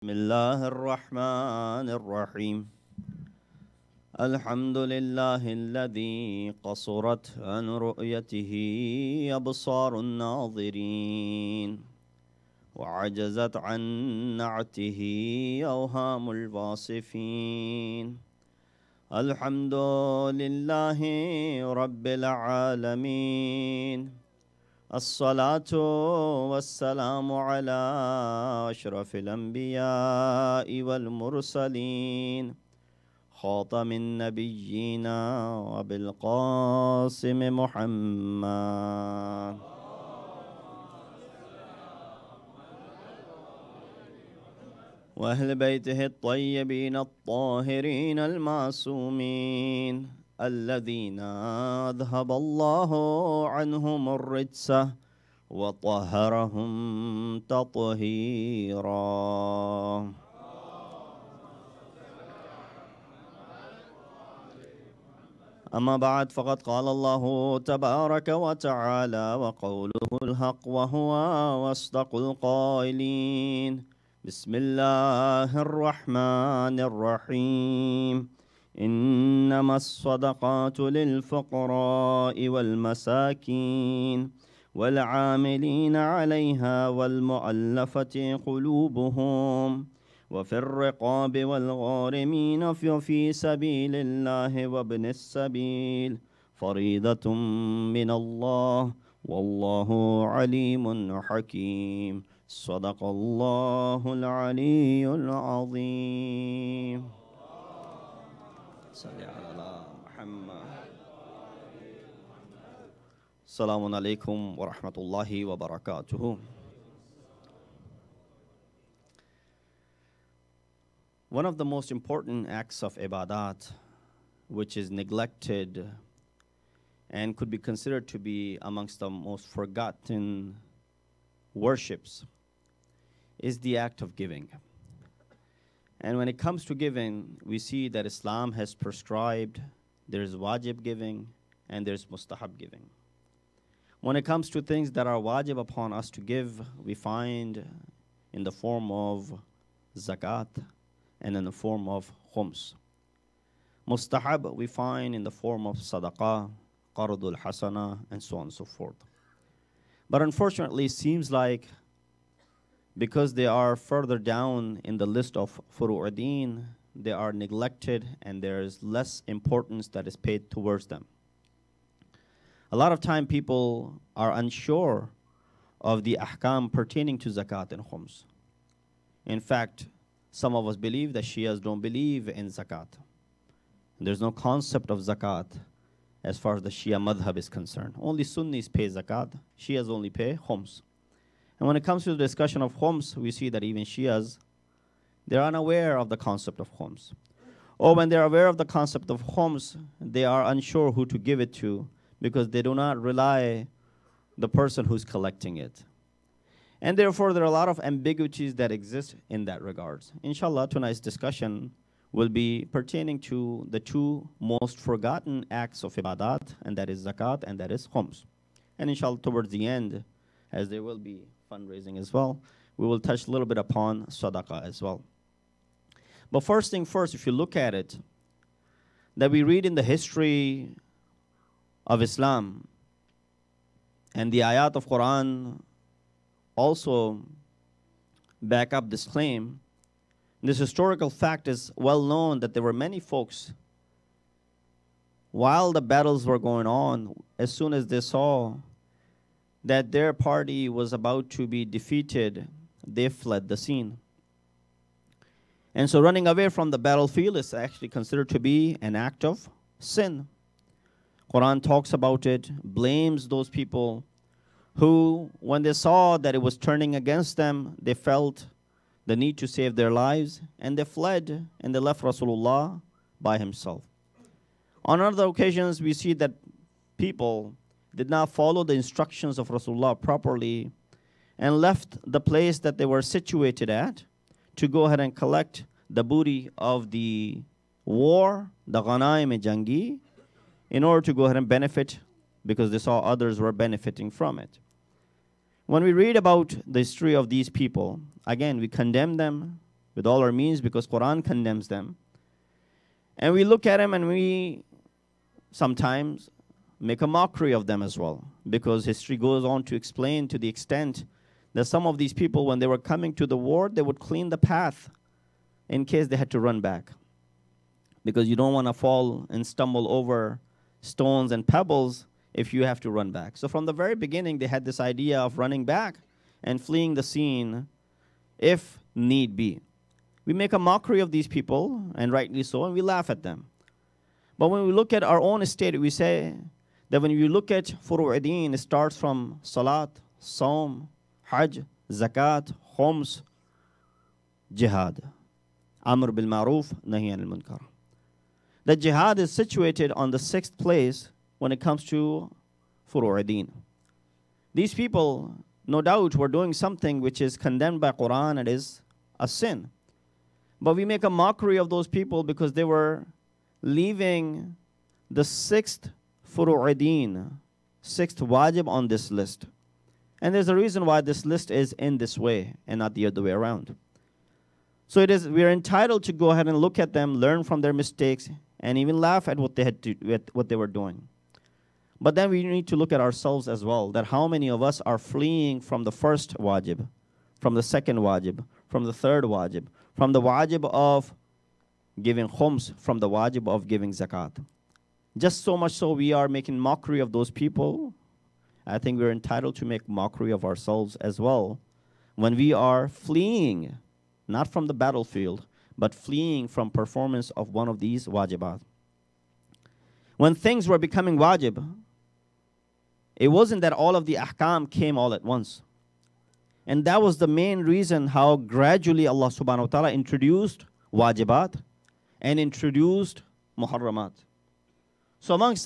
بسم الله الرحمن الرحيم الحمد لله الذي قصرت عن رؤيته أبصار الناظرين وعجزت عن نعته أوهام الواصفين الحمد لله رب العالمين الصلاة والسلام على أشرف الأنبياء والمرسلين خاتم النبيين وبالقاسم محمد وأهل بيته الطيبين الطاهرين المعصومين الذين أذهب الله عنهم الرجس وطهرهم تطهيرا. أما بعد فقد قال الله تبارك وتعالى وقوله الحق وهو أصدق القائلين بسم الله الرحمن الرحيم إنما الصدقات للفقراء والمساكين والعاملين عليها والمؤلفة قلوبهم وفي الرقاب والغارمين في سبيل الله وابن السبيل فريضة من الله والله عليم حكيم صدق الله العلي العظيم. صل على محمد. السلام عليكم ورحمة الله وبركاته. One of the most important acts of ibadat, which is neglected and could be considered to be amongst the most forgotten worships, is the act of giving. And when it comes to giving, we see that Islam has prescribed there is wajib giving and there's mustahab giving. When it comes to things that are wajib upon us to give, we find in the form of zakat and in the form of khums. Mustahab we find in the form of sadaqah, qardul hasana, and so on and so forth. But unfortunately, it seems like because they are further down in the list of furu'udeen, they are neglected and there is less importance that is paid towards them. A lot of time people are unsure of the ahkam pertaining to zakat and khums. In fact, some of us believe that Shias don't believe in zakat. There's no concept of zakat as far as the Shia madhab is concerned. Only Sunnis pay zakat, Shias only pay khums. And when it comes to the discussion of khums, we see that even Shias, they're unaware of the concept of khums. Or when they're aware of the concept of khums, they are unsure who to give it to because they do not rely the person who's collecting it. And therefore, there are a lot of ambiguities that exist in that regards. Inshallah, tonight's discussion will be pertaining to the two most forgotten acts of ibadat, and that is zakat and that is khums. And inshallah, towards the end, as there will be fundraising as well, we will touch a little bit upon sadaqah as well. But first thing first, if you look at it, that we read in the history of Islam and the ayat of Quran also back up this claim. This historical fact is well known that there were many folks, while the battles were going on, as soon as they saw that their party was about to be defeated, they fled the scene. And so running away from the battlefield is actually considered to be an act of sin. Quran talks about it, blames those people who, when they saw that it was turning against them, they felt the need to save their lives, and they fled, and they left Rasulullah by himself. On other occasions, we see that people did not follow the instructions of Rasulullah properly and left the place that they were situated at to go ahead and collect the booty of the war, the ghanaim-e-jangi, in order to go ahead and benefit because they saw others were benefiting from it. When we read about the history of these people, again, we condemn them with all our means because Quran condemns them. And we look at them and we sometimes make a mockery of them as well, because history goes on to explain to the extent that some of these people, when they were coming to the war, they would clean the path in case they had to run back, because you don't want to fall and stumble over stones and pebbles if you have to run back. So from the very beginning, they had this idea of running back and fleeing the scene if need be. We make a mockery of these people, and rightly so, and we laugh at them. But when we look at our own state, we say that when you look at furu'ideen, it starts from salat, saum, hajj, zakat, khums, jihad, amr bil ma'ruf, nahi anil munkar. That jihad is situated on the 6th place when it comes to furu'ideen. These people, no doubt, were doing something which is condemned by Quran and is a sin. But we make a mockery of those people because they were leaving the 6th furu'ideen, 6th wajib on this list. And there's a reason why this list is in this way and not the other way around. So we are entitled to go ahead and look at them, learn from their mistakes, and even laugh at what they were doing. But then we need to look at ourselves as well, that how many of us are fleeing from the 1st wajib, from the 2nd wajib, from the 3rd wajib, from the wajib of giving khums, from the wajib of giving zakat. Just so much so we are making mockery of those people. I think we're entitled to make mockery of ourselves as well when we are fleeing, not from the battlefield, but fleeing from performance of one of these wajibat. When things were becoming wajib, it wasn't that all of the ahkam came all at once. And that was the main reason how gradually Allah subhanahu wa ta'ala introduced wajibat and introduced muharramat. So amongst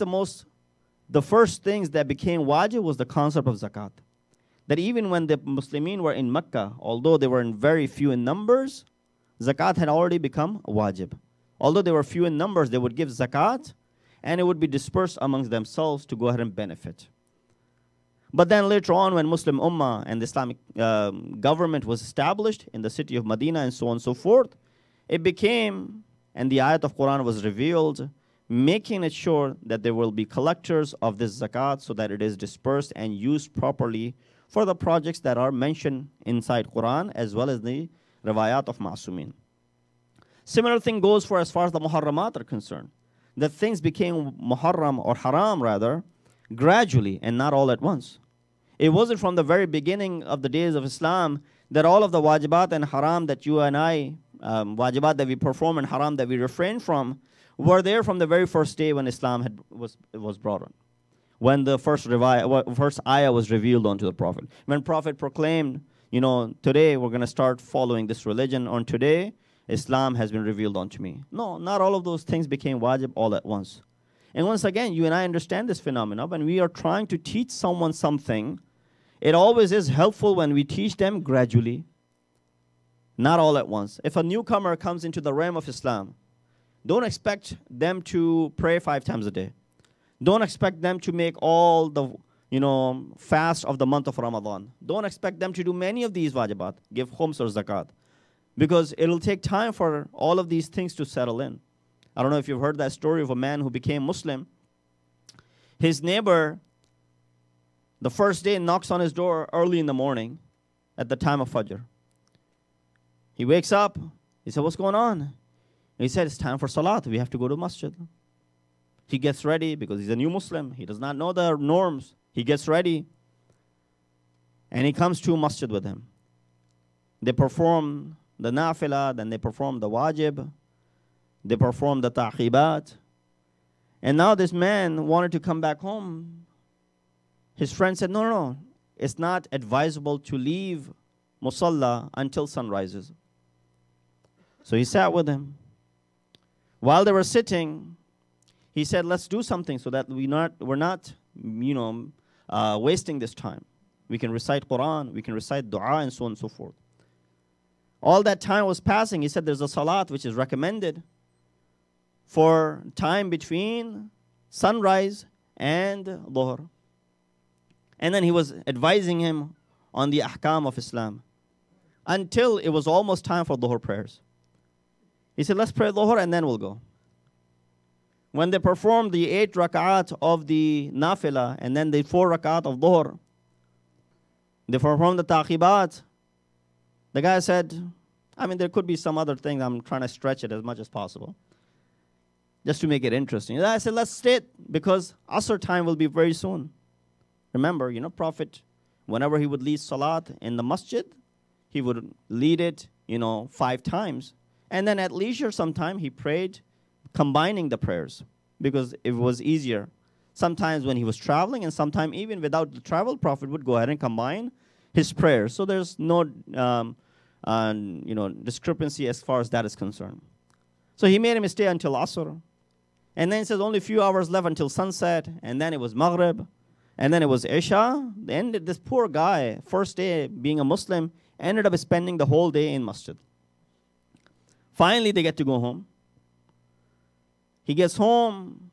the first things that became wajib was the concept of zakat. That even when the Muslimin were in Mecca, although they were in very few in numbers, zakat had already become wajib. Although they were few in numbers, they would give zakat and it would be dispersed amongst themselves to go ahead and benefit. But then later on, when Muslim Ummah and the Islamic government was established in the city of Medina and so on and so forth, it became, and the ayat of Quran was revealed, making it sure that there will be collectors of this zakat so that it is dispersed and used properly for the projects that are mentioned inside Quran as well as the riwayat of Ma'sumin. Similar thing goes for as far as the muharramat are concerned. That things became muharram or haram rather, gradually and not all at once. It wasn't from the very beginning of the days of Islam that all of the wajibat and haram that you and I, wajibat that we perform and haram that we refrain from, were there from the very first day when Islam was brought on. When the first ayah was revealed onto the Prophet. When Prophet proclaimed, today we're going to start following this religion, on today Islam has been revealed unto me. No, not all of those things became wajib all at once. And once again, you and I understand this phenomenon. When we are trying to teach someone something, it always is helpful when we teach them gradually, not all at once. If a newcomer comes into the realm of Islam, don't expect them to pray 5 times a day. Don't expect them to make all the fast of the month of Ramadan. Don't expect them to do many of these wajibat, give khums or zakat, because it'll take time for all of these things to settle in. I don't know if you've heard that story of a man who became Muslim. His neighbor, the first day, knocks on his door early in the morning at the time of Fajr. He wakes up. He said, "What's going on?" And he said, "It's time for Salat. We have to go to masjid." He gets ready because he's a new Muslim. He does not know the norms. He gets ready. And he comes to masjid with him. They perform the nafilah, then they perform the wajib. They performed the ta'qibat. And now this man wanted to come back home. His friend said, no, it's not advisable to leave musalla until sun rises. So he sat with him. While they were sitting, he said, let's do something so that we're not wasting this time. We can recite Quran, we can recite dua, and so on and so forth. All that time was passing. He said there's a salat which is recommended for time between sunrise and dhuhr. And then he was advising him on the ahkam of Islam. until it was almost time for Dhuhr prayers. He said, let's pray Dhuhr and then we'll go. When they performed the 8 rak'at of the nafila and then the 4 rak'at of Dhuhr, they performed the taqibat. The guy said, I mean, there could be some other thing. I'm trying to stretch it as much as possible, just to make it interesting. I said, let's stay because Asr time will be very soon. Remember, Prophet, whenever he would lead salat in the masjid, he would lead it, 5 times. And then at leisure sometime, he prayed combining the prayers because it was easier. Sometimes when he was traveling and sometimes even without the travel, Prophet would go ahead and combine his prayers. So there's no discrepancy as far as that is concerned. So he made him stay until Asr. And then it says only a few hours left until sunset. And then it was Maghrib. And then it was Isha. Then this poor guy, first day being a Muslim, ended up spending the whole day in masjid. Finally, they get to go home. He gets home,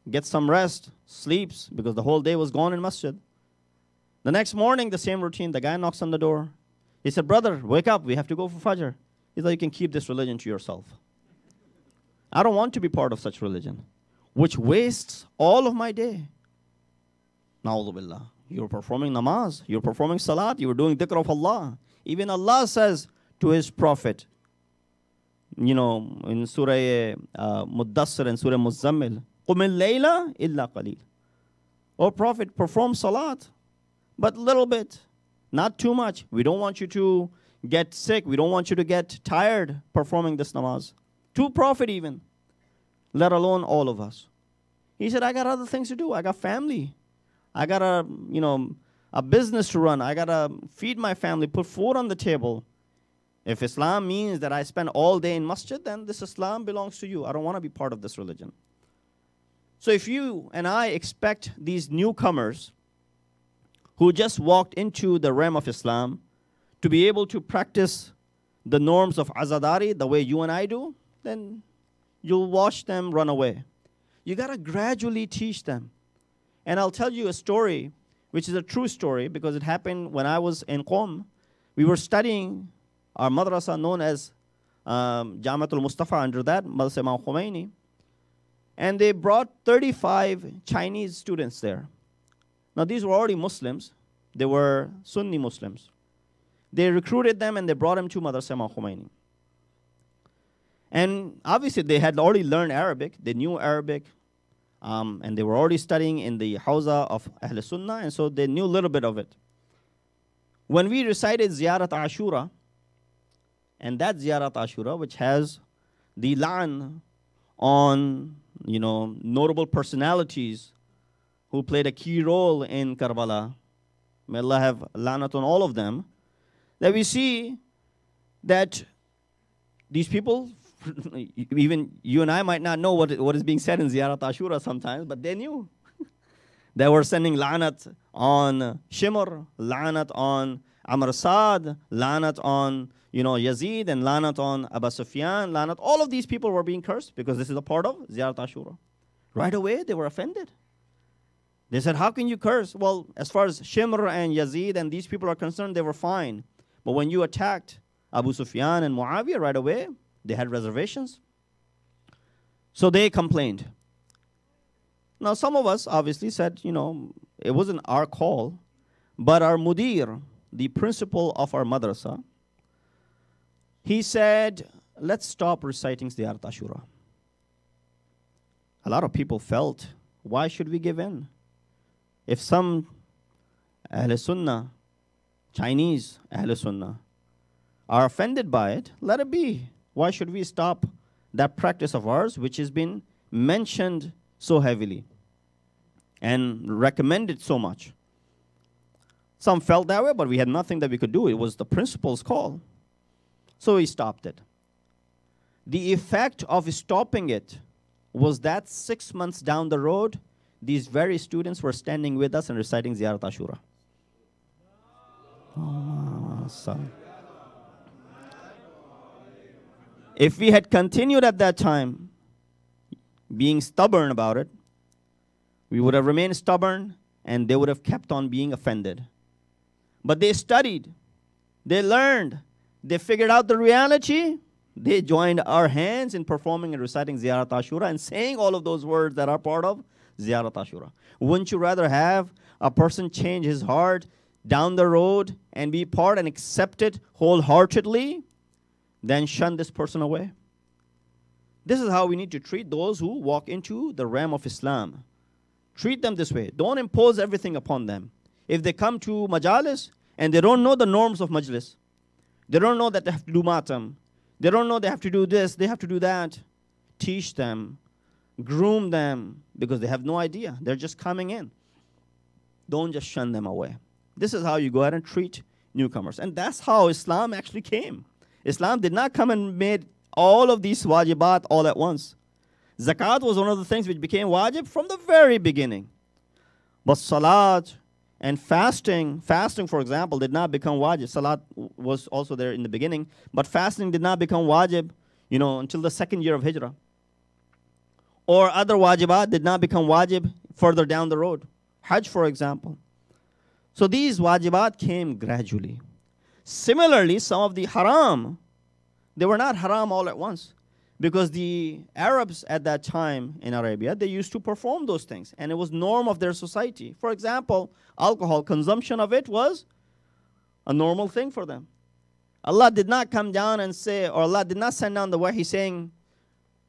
gets some rest, sleeps, because the whole day was gone in masjid. The next morning, the same routine. The guy knocks on the door. He said, brother, wake up. We have to go for Fajr. He's like, you can keep this religion to yourself. I don't want to be part of such religion, which wastes all of my day. Na'udhu billah. You're performing namaz. You're performing salat. You're doing dhikr of Allah. Even Allah says to His Prophet, in Surah Muddassir and Surah Muzzammil, قُمِ اللَّيْلَ إِلَّا قَلِيلٌ. O Prophet, perform salat, but little bit, not too much. We don't want you to get sick. We don't want you to get tired performing this namaz. To Prophet even, let alone all of us. He said, I got other things to do. I got family. I got a business to run. I got to feed my family, put food on the table. If Islam means that I spend all day in masjid, then this Islam belongs to you. I don't want to be part of this religion. So if you and I expect these newcomers who just walked into the realm of Islam to be able to practice the norms of azadari the way you and I do, then you'll watch them run away. You got to gradually teach them. And I'll tell you a story, which is a true story, because it happened when I was in Qom. We were studying our madrasa known as Jamatul Mustafa, under that, Madrasa Imam Khomeini. And they brought 35 Chinese students there. Now, these were already Muslims. They were Sunni Muslims. They recruited them and they brought them to Madrasa Imam Khomeini. And obviously, they had already learned Arabic. They knew Arabic. And they were already studying in the Hawza of Ahl Sunnah, and so they knew a little bit of it. When we recited Ziyarat Ashura, and that Ziyarat Ashura, which has the la'an on, notable personalities who played a key role in Karbala, may Allah have la'nat on all of them, that we see that these people, even you and I might not know what is being said in Ziyarat Ashura sometimes, but they knew. They were sending la'nat on Shimr, la'nat on Amr Saad, la'nat on Yazid, and la'nat on Abu Sufyan, la'nat. All of these people were being cursed because this is a part of Ziyarat Ashura. Right away, they were offended. They said, how can you curse? Well, as far as Shimr and Yazid and these people are concerned, they were fine. But when you attacked Abu Sufyan and Muawiyah right away, they had reservations. So they complained. Now, some of us obviously said, it wasn't our call, but our mudir, the principal of our madrasa, he said, let's stop reciting Ziyarat Ashura. A lot of people felt, why should we give in? If some Ahl Sunnah, Chinese Ahl Sunnah, are offended by it, let it be. Why should we stop that practice of ours, which has been mentioned so heavily and recommended so much? Some felt that way, but we had nothing that we could do. It was the principal's call. So we stopped it. The effect of stopping it was that 6 months down the road, these very students were standing with us and reciting Ziyarat Ashura. Oh, son. If we had continued at that time, being stubborn about it, we would have remained stubborn and they would have kept on being offended. But they studied, they learned, They figured out the reality. They joined our hands in performing and reciting Ziyarat Ashura and saying all of those words that are part of Ziyarat Ashura. Wouldn't you rather have a person change his heart down the road and be part and accept it wholeheartedly than shun this person away? This is how we need to treat those who walk into the realm of Islam. Treat them this way. Don't impose everything upon them. If they come to majalis and they don't know the norms of majlis, they don't know that they have to do matam, they don't know they have to do this, they have to do that, teach them, groom them, because they have no idea. They're just coming in. Don't just shun them away. This is how you go ahead and treat newcomers. And that's how Islam actually came. Islam did not come and made all of these wajibat all at once. Zakat was one of the things which became wajib from the very beginning. But salat and fasting, for example, did not become wajib. Salat was also there in the beginning, but fasting did not become wajib, until the second year of Hijrah. Or other wajibat did not become wajib further down the road. Hajj, for example. So these wajibat came gradually. Similarly, some of the haram, they were not haram all at once, because the Arabs at that time in Arabia, they used to perform those things, and it was norm of their society. For example, alcohol, consumption of it was a normal thing for them. Allah did not come down and say, or Allah did not send down the wahi saying,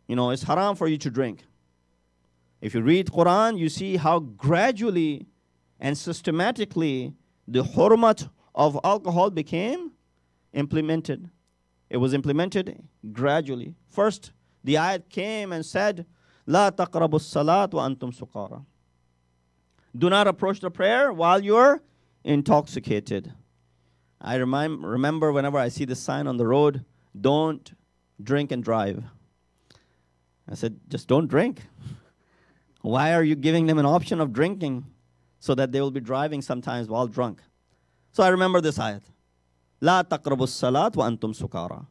it's haram for you to drink. If you read Quran, you see how gradually and systematically the hurmat of alcohol became implemented. It was implemented gradually. First, the ayat came and said, "La taqrabu salat wa antum suqara." Do not approach the prayer while you're intoxicated. I remember whenever I see this sign on the road, "Don't drink and drive." I said, just don't drink. Why are you giving them an option of drinking so that they will be driving sometimes while drunk? So I remember this ayat. La taqrabu salat wa antum sukara.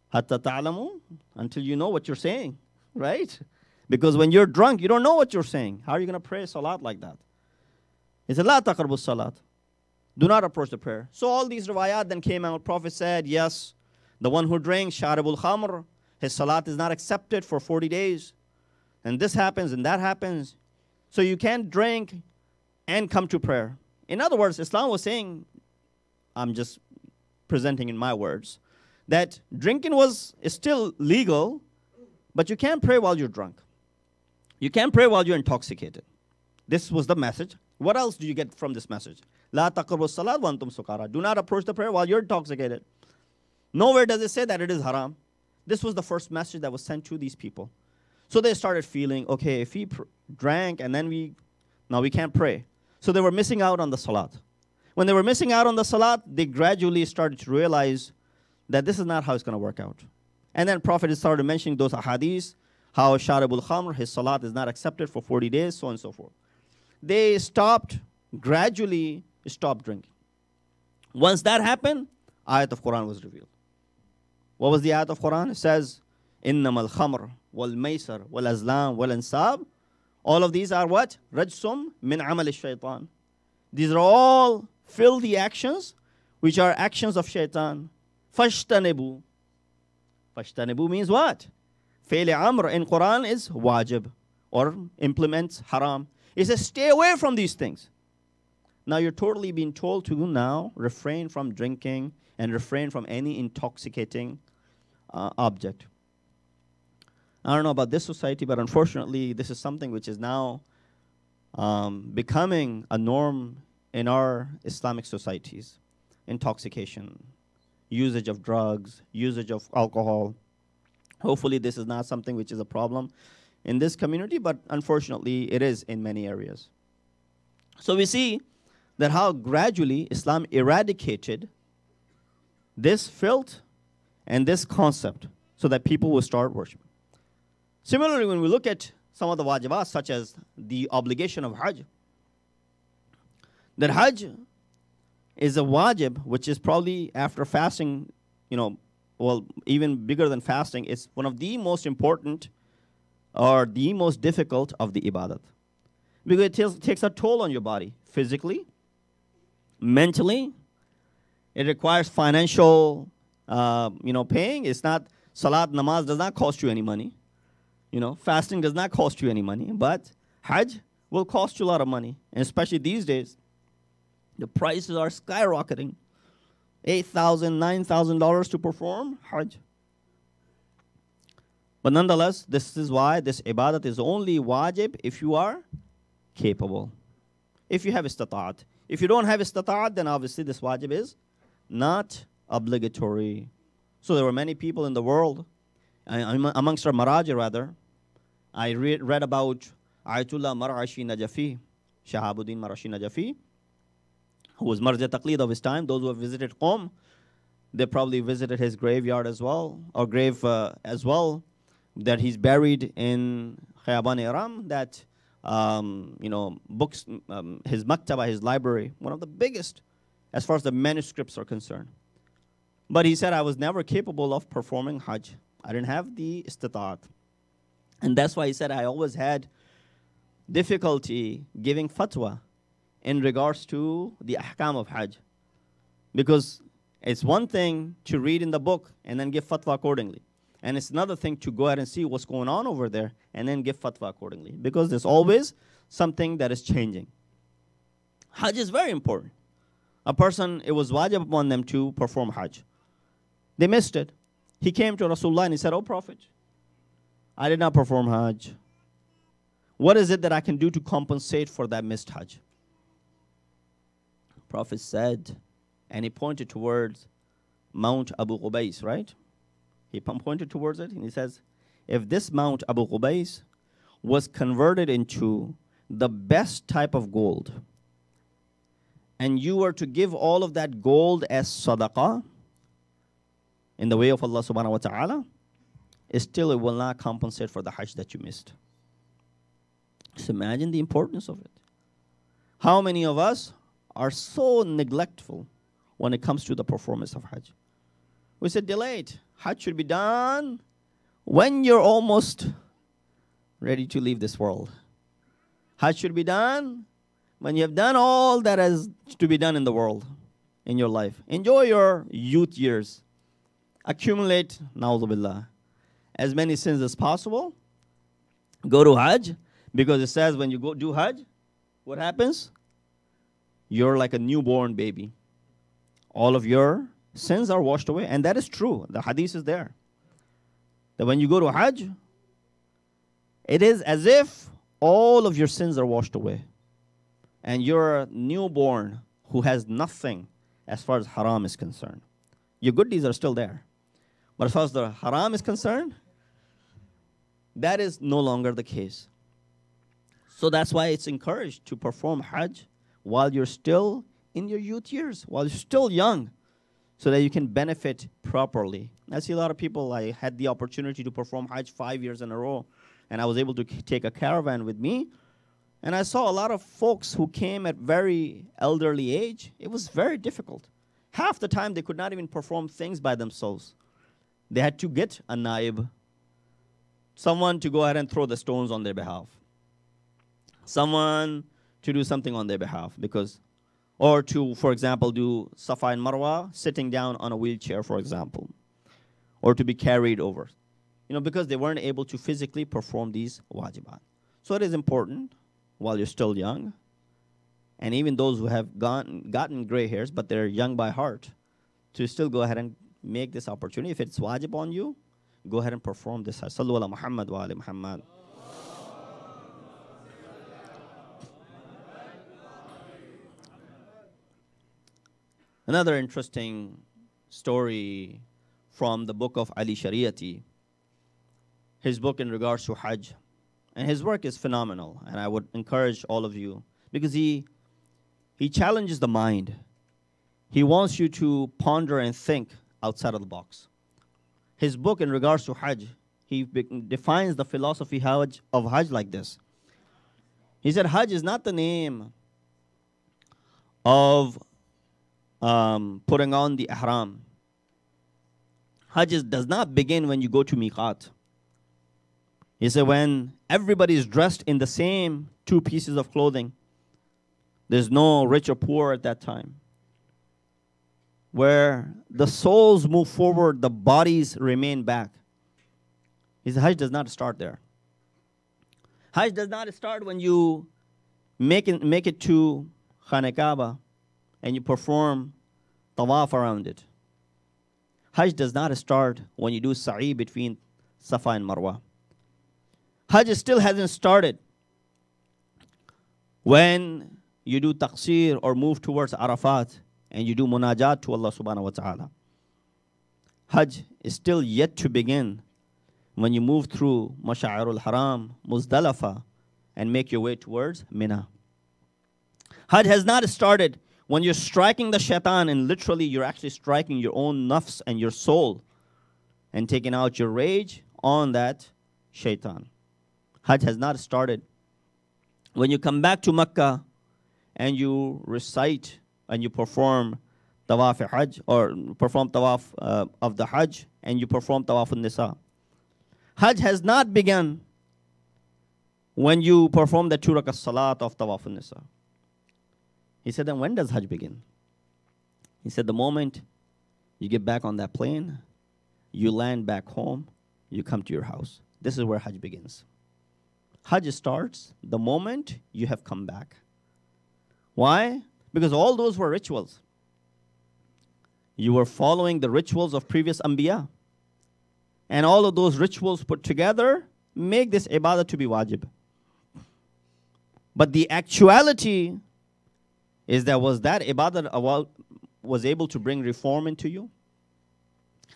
Hatta ta'lamu, until you know what you're saying, right? Because when you're drunk, you don't know what you're saying. How are you going to pray salat like that? He said, La taqrabu salat. Do not approach the prayer. So all these riwayat then came out. Prophet said, yes, the one who drinks sharibul khamr, his salat is not accepted for 40 days. And this happens and that happens. So you can't drink and come to prayer. In other words, Islam was saying, I'm just presenting in my words, that drinking is still legal, but you can't pray while you're drunk. You can't pray while you're intoxicated. This was the message. What else do you get from this message? La taqrabu salat wa antum sukara. Do not approach the prayer while you're intoxicated. Nowhere does it say that it is haram. This was the first message that was sent to these people. So they started feeling, okay, if we drank and then now we can't pray. So they were missing out on the salat. When they were missing out on the salat, they gradually started to realize that this is not how it's going to work out. And then Prophet started mentioning those ahadith, how sharibul khamr, his salat is not accepted for 40 days, so on and so forth. They gradually stopped drinking. Once that happened, ayat of Quran was revealed. What was the ayat of Quran? It says, إِنَّمَا الْخَمْرُ وَالْمَيْسَرُ وَالْأَزْلَامُ وَالْأَنْصَابُ. All of these are what? رَجْسُمْ مِنْ عَمَلِ الشَّيْطَانِ. These are all filthy actions, which are actions of shaitan. فَاشْتَنِبُوا. فَاشْتَنِبُوا means what? Fail amr in Quran is wajib, or implements haram. It says stay away from these things. Now you're totally being told to now refrain from drinking and refrain from any intoxicating object. I don't know about this society, but unfortunately, this is something which is now becoming a norm in our Islamic societies. Intoxication, usage of drugs, usage of alcohol. Hopefully, this is not something which is a problem in this community, but unfortunately, it is in many areas. So we see that how gradually Islam eradicated this filth and this concept so that people will start worshiping. Similarly, when we look at some of the wajibat, such as the obligation of Hajj, that Hajj is a wajib, which is probably after fasting, even bigger than fasting. It's one of the most important or the most difficult of the ibadat. Because it takes a toll on your body, physically, mentally, It requires financial, paying. It's not, salat, namaz does not cost you any money. Fasting does not cost you any money. But Hajj will cost you a lot of money. And especially these days, the prices are skyrocketing. $8,000, $9,000 to perform Hajj. But nonetheless, this is why this ibadat is only wajib if you are capable. If you have istata'at. If you don't have istata'at, then obviously this wajib is not obligatory. So there were many people in the world, amongst our maraji rather, I read about Ayatollah Marashi Najafi, Shahabuddin Marashi Najafi, who was marja taqlid of his time. Those who have visited Qom, they probably visited his graveyard as well, or grave as well, that he's buried in Khiyaban Iram, that, books, his maktaba, his library, one of the biggest as far as the manuscripts are concerned. But he said, I was never capable of performing Hajj. I didn't have the istita'at. And that's why he said, I always had difficulty giving fatwa in regards to the ahkam of Hajj. Because it's one thing to read in the book and then give fatwa accordingly. And it's another thing to go ahead and see what's going on over there and then give fatwa accordingly. Because there's always something that is changing. Hajj is very important. A person, it was wajib upon them to perform Hajj. They missed it. He came to Rasulullah and he said, "Oh Prophet, I did not perform Hajj. What is it that I can do to compensate for that missed Hajj?" Prophet said, and he pointed towards Mount Abu Qubais, right? He pointed towards it and he says, if this Mount Abu Qubais was converted into the best type of gold, and you were to give all of that gold as sadaqah in the way of Allah subhanahu wa ta'ala, still it will not compensate for the Hajj that you missed. Just imagine the importance of it. How many of us are so neglectful when it comes to the performance of Hajj? We said delayed. Hajj should be done when you're almost ready to leave this world. Hajj should be done when you have done all that is to be done in the world, in your life. Enjoy your youth years. Accumulate, na'udhu billah, as many sins as possible. Go to Hajj, because it says when you go do Hajj, what happens? You're like a newborn baby. All of your sins are washed away. And that is true. The hadith is there. That when you go to Hajj, it is as if all of your sins are washed away. And you're a newborn who has nothing as far as haram is concerned. Your good deeds are still there. But as far as the haram is concerned, that is no longer the case. So that's why it's encouraged to perform Hajj while you're still in your youth years, while you're still young, so that you can benefit properly. I see a lot of people, I had the opportunity to perform Hajj 5 years in a row, and I was able to take a caravan with me, and I saw a lot of folks who came at very elderly age. It was very difficult. Half the time they could not even perform things by themselves. They had to get a naib, someone to go ahead and throw the stones on their behalf, someone to do something on their behalf, because, or to, for example, do Safa and Marwa sitting down on a wheelchair, for example, or to be carried over, because they weren't able to physically perform these wajibat. So it is important while you're still young, and even those who have gotten gray hairs, but they're young by heart, to still go ahead and make this opportunity. If it's wajib on you, go ahead and perform this. Sallu ala Muhammad wa ali Muhammad. Another interesting story from the book of Ali Shariati, his book in regards to Hajj. And his work is phenomenal, and I would encourage all of you, because he challenges the mind. He wants you to ponder and think outside of the box. His book in regards to Hajj, he defines the philosophy of Hajj like this. He said, Hajj is not the name of putting on the ihram. Hajj does not begin when you go to miqat. He said, when everybody is dressed in the same 2 pieces of clothing, there's no rich or poor at that time. where the souls move forward, the bodies remain back. He said Hajj does not start there. Hajj does not start when you make it to Khana Kaaba and you perform tawaf around it. Hajj does not start when you do sa'i between Safa and Marwa. Hajj still hasn't started when you do taqsir or move towards Arafat and you do munajat to Allah subhanahu wa ta'ala. Hajj is still yet to begin when you move through Mash'arul Haram, Muzdalifah, and make your way towards Mina. Hajj has not started when you're striking the shaitan and literally you're actually striking your own nafs and your soul and taking out your rage on that shaitan. Hajj has not started when you come back to Mecca and you recite and you perform tawaf Hajj or perform tawaf of the Hajj and you perform tawaf al-Nisa. Hajj has not begun when you perform the 2 rakat salat of tawaf al-Nisa. He said, then when does Hajj begin? He said, the moment you get back on that plane, you land back home, you come to your house. This is where Hajj begins. Hajj starts the moment you have come back. Why? Because all those were rituals. You were following the rituals of previous Anbiya. And all of those rituals put together make this ibadah to be wajib. But the actuality is that was that ibadah was able to bring reform into you?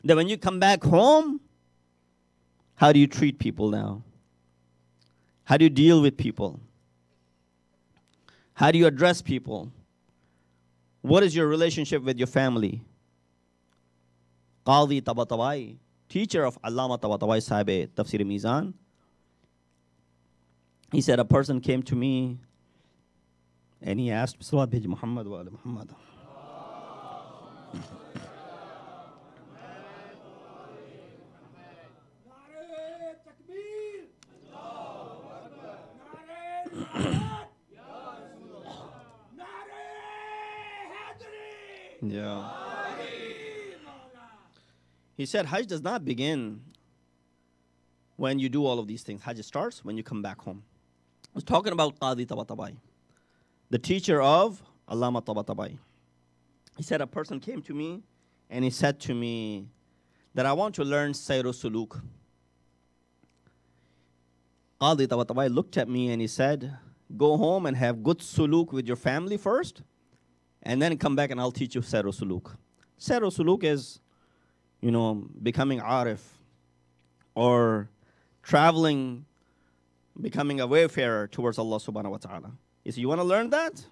That when you come back home, how do you treat people now? How do you deal with people? How do you address people? What is your relationship with your family? Qadi Tabatabai, teacher of Allama Tabatabai Sahib Tafsir Mizan, he said a person came to me and he asked, Salawat bhej Muhammad wa ala Muhammad. Yeah. He said Hajj does not begin when you do all of these things. Hajj starts when you come back home. I was talking about Qadi Tabatabai, the teacher of Allama Tabatabai. He said a person came to me and he said to me that I want to learn Sayru Suluk. Qadi Tabatabai looked at me and he said, go home and have good suluk with your family first, and then come back and I'll teach you Sayru Suluk. Sayru Suluk is, becoming arif or traveling, becoming a wayfarer towards Allah subhanahu wa ta'ala. He said, you want to learn that?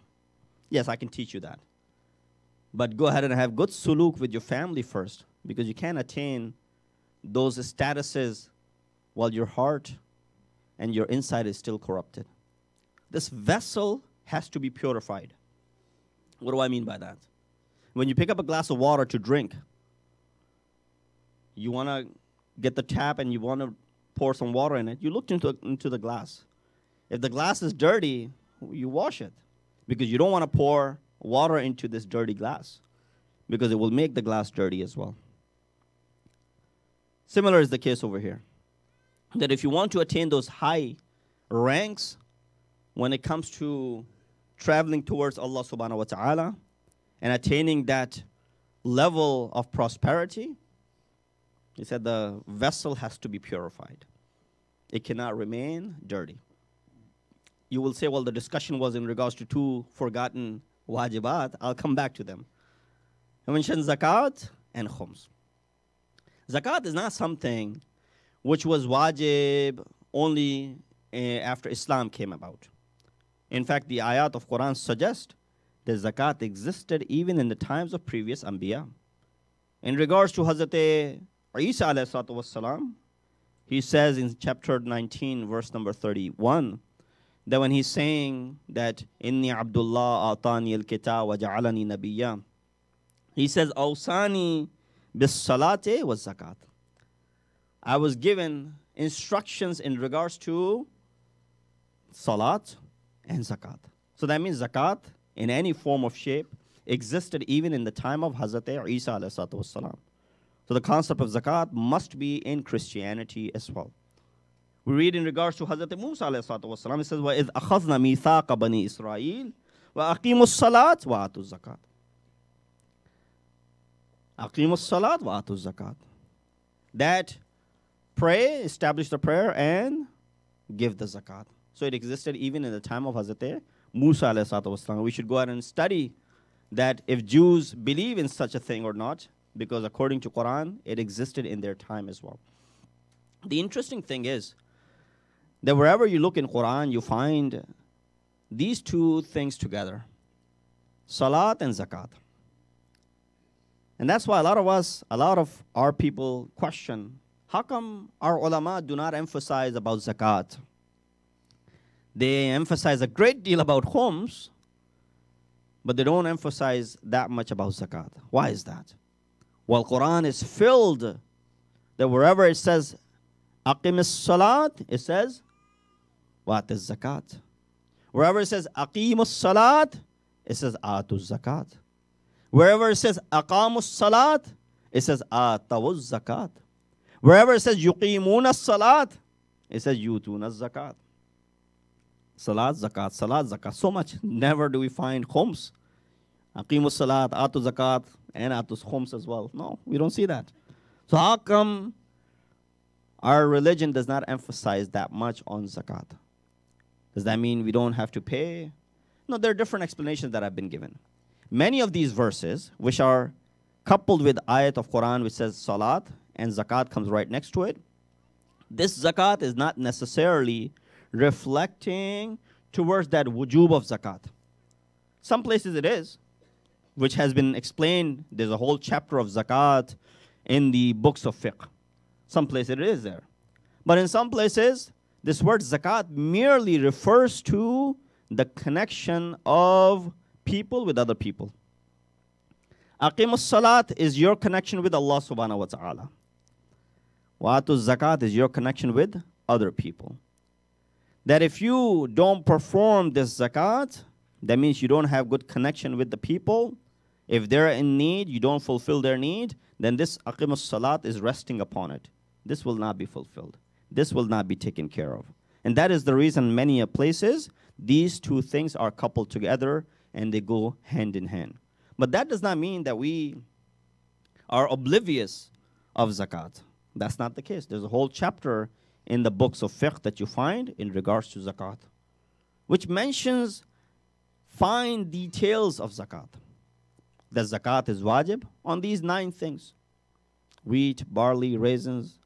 Yes, I can teach you that. But go ahead and have good suluk with your family first, because you can't attain those statuses while your heart and your inside is still corrupted. This vessel has to be purified. What do I mean by that? When you pick up a glass of water to drink, you want to get the tap and you want to pour some water in it, you look into the glass. If the glass is dirty, you wash it, because you don't want to pour water into this dirty glass, because it will make the glass dirty as well. Similar is the case over here. That if you want to attain those high ranks when it comes to traveling towards Allah subhanahu wa ta'ala and attaining that level of prosperity, he said the vessel has to be purified. It cannot remain dirty. You will say, well, the discussion was in regards to 2 forgotten wajibat. I'll come back to them. I mentioned zakat and khums. Zakat is not something which was wajib only after Islam came about. In fact, the ayat of Quran suggest that zakat existed even in the times of previous Anbiya. In regards to Hazrat Isa alayhi salatu wassalam, he says in chapter 19, verse number 31, that when he's saying that Inni Abdullah atani al-kitab wa ja'alani nabiyya, he says, Awsani bis salate was zakat. I was given instructions in regards to salat and zakat. So that means zakat in any form of shape, existed even in the time of Hazrat Isa alayhi salatu wassalam. So the concept of zakat must be in Christianity as well. We read in regards to Hazrat Musa alayhi salatu wassalam, it says, وَإِذْ أَخَذْنَا مِيثَاقَ بَنِي إِسْرَائِيلَ وَأَقِيمُوا الصَّلَاةَ وَآتُوا الزَّكَاةَ. أَقِيمُوا الصَّلَاةَ وَآتُوا الزَّكَاةَ. That pray, establish the prayer, and give the zakat. So it existed even in the time of Hazrat Musa alayhi salatu wassalam. We should go ahead and study that if Jews believe in such a thing or not, because according to Quran, it existed in their time as well. The interesting thing is that wherever you look in Quran, you find these two things together, salat and zakat. And that's why a lot of our people question, how come our ulama do not emphasize about zakat? They emphasize a great deal about khums, but they don't emphasize that much about zakat. Why is that? Well, Quran is filled that wherever it says aqim as-salat, it says what is zakat. Wherever it says aqim as-salat, it says atu zakat. Wherever it says aqamu as-salat, it says atawu zakat. Wherever it says yuqimuna as-salat, it says yutuna az-zakat. Salat, zakat, so much. Never do we find khums. Aqimu salat, atu zakat, and atu khums as well. No, we don't see that. So how come our religion does not emphasize that much on zakat? Does that mean we don't have to pay? No, there are different explanations that have been given. Many of these verses, which are coupled with ayat of Quran which says salat, and zakat comes right next to it, this zakat is not necessarily reflecting towards that wujub of zakat. Some places it is, which has been explained. There's a whole chapter of zakat in the books of fiqh. Some places it is there. But in some places, this word zakat merely refers to the connection of people with other people. Aqimus salat is your connection with Allah subhanahu wa ta'ala. Wa atu zakat is your connection with other people. That if you don't perform this zakat, that means you don't have good connection with the people. If they're in need, you don't fulfill their need, then this aqimus salat is resting upon it. This will not be fulfilled. This will not be taken care of. And that is the reason many places, these two things are coupled together and they go hand in hand. But that does not mean that we are oblivious of zakat. That's not the case. There's a whole chapter in the books of fiqh that you find in regards to zakat, which mentions fine details of zakat. That zakat is wajib on these 9 things: wheat, barley, raisins,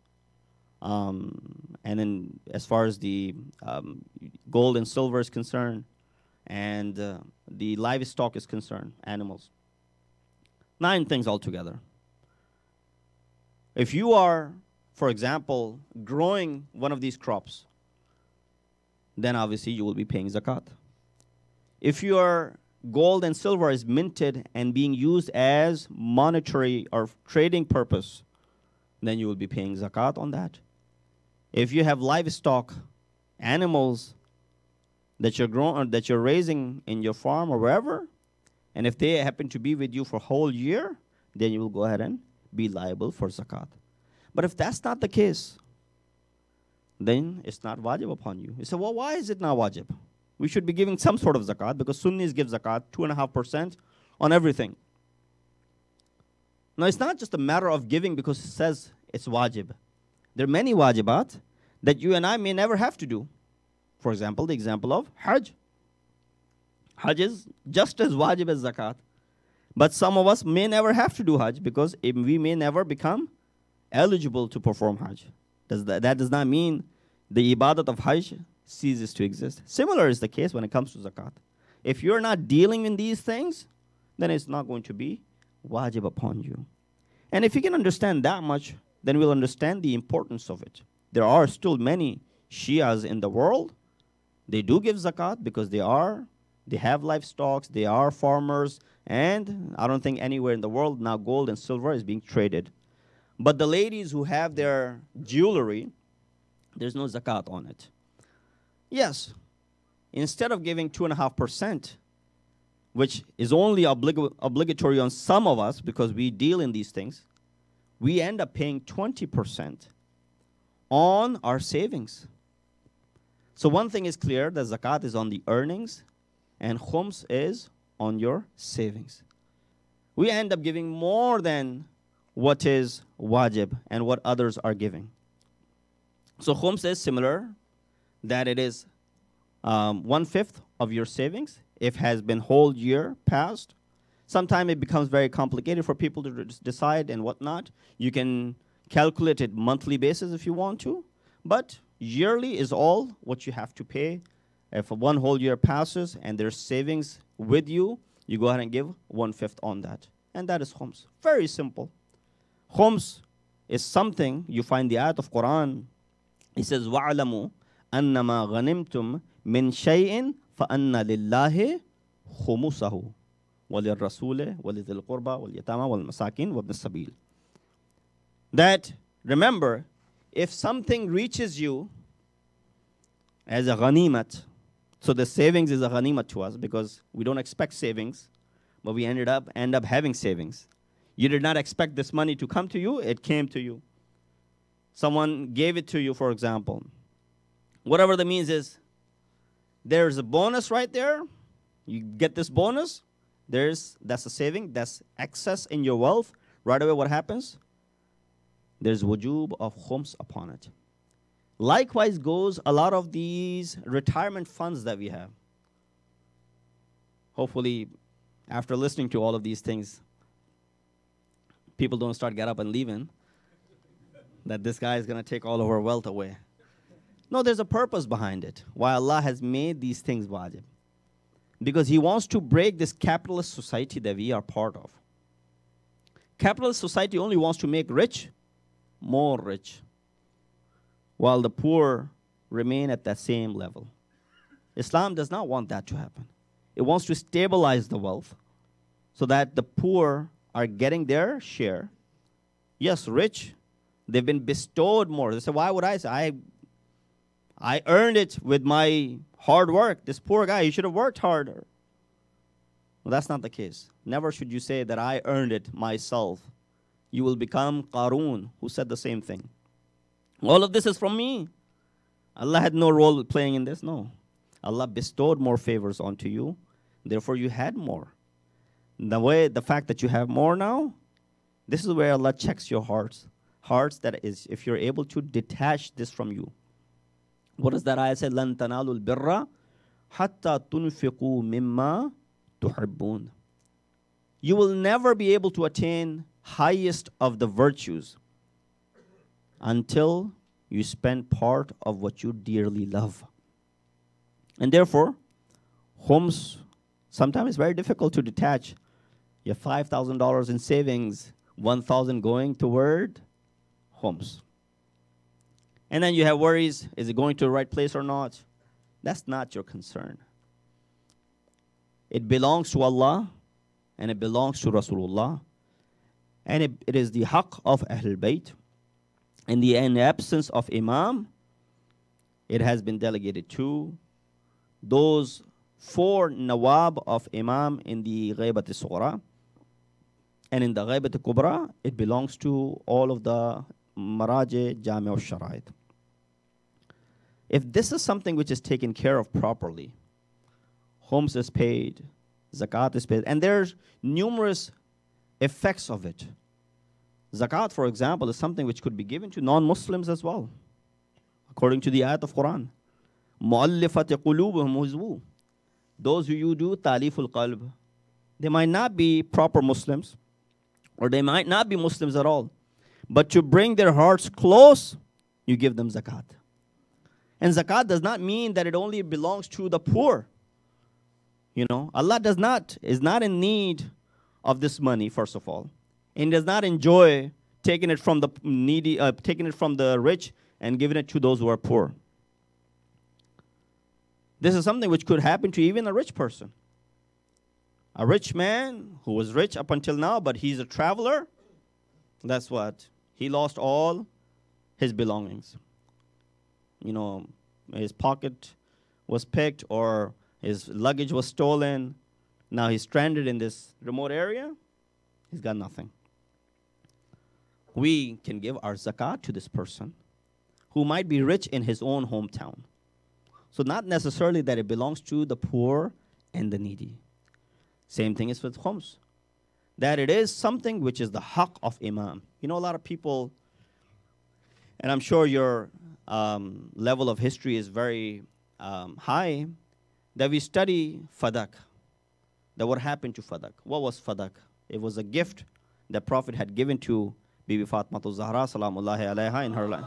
and then as far as the gold and silver is concerned, and the livestock is concerned, animals. 9 things altogether. If you are, for example, growing one of these crops, then obviously you will be paying zakat. If your gold and silver is minted and being used as monetary or trading purpose, then you will be paying zakat on that. If you have livestock, animals that you're raising in your farm or wherever, and if they happen to be with you for a whole year, then you will go ahead and be liable for zakat. But if that's not the case, then it's not wajib upon you. You say, well, why is it not wajib? We should be giving some sort of zakat because Sunnis give zakat 2.5% on everything. Now, it's not just a matter of giving because it says it's wajib. There are many wajibat that you and I may never have to do. For example, the example of Hajj. Hajj is just as wajib as zakat. But some of us may never have to do Hajj because we may never become eligible to perform Hajj. That does not mean the ibadat of Hajj ceases to exist. Similar is the case when it comes to zakat. If you're not dealing in these things, then it's not going to be wajib upon you. And if you can understand that much, then we'll understand the importance of it. There are still many Shias in the world. They do give zakat because they have livestock, they are farmers, and I don't think anywhere in the world now gold and silver is being traded. But the ladies who have their jewelry, there's no zakat on it. Yes, instead of giving 2.5% which is only obligatory on some of us because we deal in these things, we end up paying 20% on our savings. So one thing is clear, that zakat is on the earnings and khums is on your savings. We end up giving more than what is wajib and what others are giving. So khums is similar, that it is 1/5 of your savings if has been whole year passed. Sometimes it becomes very complicated for people to decide and whatnot. You can calculate it monthly basis if you want to, but yearly is all what you have to pay. If one whole year passes and there's savings with you, you go ahead and give 1/5 on that. And that is khums. Very simple. Khums is something, you find the ayat of Quran. It says, وَعْلَمُوا أَنَّمَا غَنِمْتُمْ مِنْ شَيْءٍ فَأَنَّ لِلَّهِ خُمُسَهُ وَلِلرَّسُولِ وَلِذِي الْقُرْبَى وَالْيَتَامَى وَالْمَسَاكِينِ وَابْنِ السَّبِيلِ. That, remember, if something reaches you as a ghanimat, so the savings is a ghanimat to us because we don't expect savings, but we end up having savings. You did not expect this money to come to you, it came to you. Someone gave it to you, for example. Whatever the means is, there's a bonus right there. You get this bonus. That's a saving. That's excess in your wealth. Right away, what happens? There's wujub of khums upon it. Likewise goes a lot of these retirement funds that we have. Hopefully, after listening to all of these things, people don't start get up and leaving, that this guy is going to take all of our wealth away. No, there's a purpose behind it, why Allah has made these things wajib. Because He wants to break this capitalist society that we are part of. Capitalist society only wants to make rich more rich, while the poor remain at that same level. Islam does not want that to happen. It wants to stabilize the wealth so that the poor are getting their share. Yes, rich, they've been bestowed more. They say, why would I say, I earned it with my hard work. This poor guy, he should have worked harder. Well, that's not the case. Never should you say that I earned it myself. You will become Qarun, who said the same thing. All of this is from me. Allah had no role playing in this, no. Allah bestowed more favors onto you, therefore you had more. The fact that you have more now, this is where Allah checks your hearts. Hearts, that is, if you're able to detach this from you. What does that ayah say? لَن تَنَالُوا الْبِرَّ حَتَّى تُنْفِقُوا مِمَّا تُحِبُّونَ. You will never be able to attain highest of the virtues until you spend part of what you dearly love. And therefore, khums sometimes it's very difficult to detach. You have $5,000 in savings, 1,000 going toward khums. And then you have worries, is it going to the right place or not? That's not your concern. It belongs to Allah and it belongs to Rasulullah. And it is the haqq of Ahlul Bayt. In the absence of Imam, it has been delegated to those 4 nawab of Imam in the Ghaibat al-Sughra. And in the Ghaibat al-Kubra, it belongs to all of the Maraji, Jami' al-Sharaid. If this is something which is taken care of properly, khums is paid, zakat is paid, and there's numerous effects of it. Zakat, for example, is something which could be given to non-Muslims as well, according to the ayat of Quran. مُؤَلِّفَةِ قُلُوبُهُمْ وَزْوُ. Those who you do taliful qalb, they might not be proper Muslims, or they might not be Muslims at all, but to bring their hearts close, you give them zakat. And zakat does not mean that it only belongs to the poor. You know, Allah is not in need of this money, first of all, and does not enjoy taking it from the needy, taking it from the rich and giving it to those who are poor. This is something which could happen to even a rich person. A rich man who was rich up until now, but he's a traveler. That's what? He lost all his belongings. You know, his pocket was picked or his luggage was stolen. Now he's stranded in this remote area. He's got nothing. We can give our zakat to this person who might be rich in his own hometown. So not necessarily that it belongs to the poor and the needy. Same thing is with khums. That it is something which is the haqq of imam. You know, a lot of people, and I'm sure your level of history is very high, that we study fadak. That what happened to fadak? What was fadak? It was a gift that Prophet had given to Bibi Fatmatul Zahra salamullahi alayha in her life.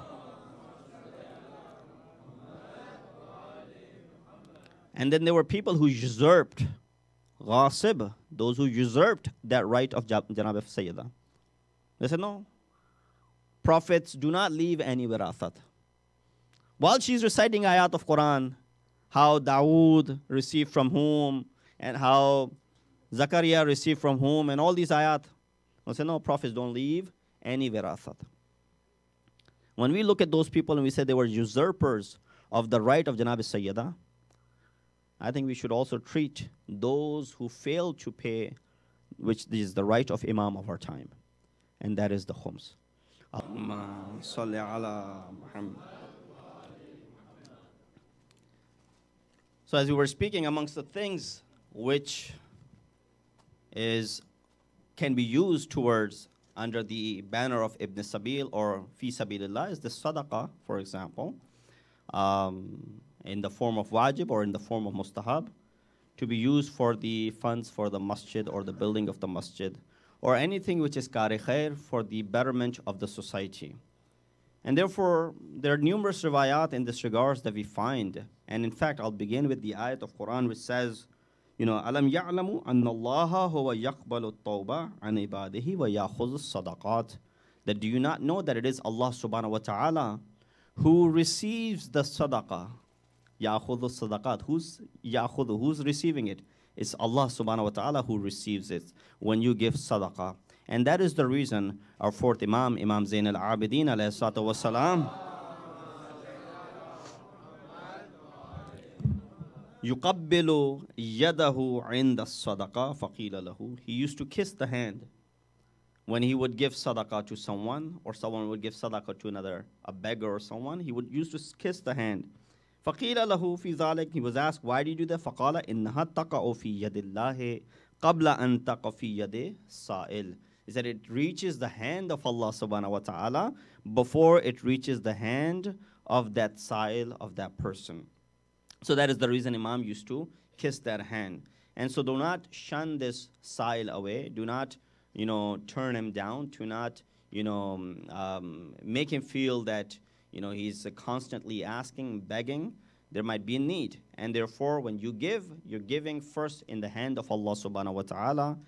And then there were people who usurped, ghasib, those who usurped that right of Janab Sayyidah. They said, no, prophets do not leave any wirathat. While she's reciting ayat of Quran, how Dawood received from whom, and how Zakaria received from whom, and all these ayat, they said, no, prophets don't leave any wirathat. When we look at those people and we say they were usurpers of the right of Janab Sayyidah, I think we should also treat those who fail to pay, which is the right of Imam of our time. And that is the khums. So as we were speaking, amongst the things which can be used towards under the banner of Ibn Sabil or Fi Sabilillah is the sadaqah, for example. In the form of wajib or in the form of mustahab, to be used for the funds for the masjid or the building of the masjid, or anything which is kari khair for the betterment of the society. And therefore, there are numerous riwayat in this regards that we find. And in fact, I'll begin with the ayat of Quran which says, you know, Alam ya'lamu anna Allaha huwa yaqbalu at-tawba an ibadihi wa ya'khudhu as-sadaqat. That do you not know that it is Allah subhanahu wa ta'ala who receives the sadaqah? Ya'khudhu sadaqat. Who's receiving it? It's Allah subhanahu wa ta'ala who receives it when you give sadaqah. And that is the reason our fourth Imam, Imam Zain al-Abidin alayhi salatu wa salam, yuqabbilu yadahu inda sadaqa faqila lahu. He used to kiss the hand when he would give sadaqah to someone, or someone would give sadaqah to another, a beggar or someone. He would used to kiss the hand. فَقِيلَ لَهُ فِي ذَلِكَ. He was asked, why do you do that? فَقَالَ إِنَّهَا تَقَعُ فِي يَدِ اللَّهِ قَبْلَ أَن تَقَ فِي يَدِ سَائِلٍ. Is that it reaches the hand of Allah subhanahu wa ta'ala before it reaches the hand of that sa'il, of that person. So that is the reason Imam used to kiss that hand. And so do not shun this sa'il away. Do not, you know, turn him down. Do not, you know, make him feel that, you know, he's constantly asking, begging. There might be a need. And therefore, when you give, you're giving first in the hand of Allah subhanahu wa ta'ala.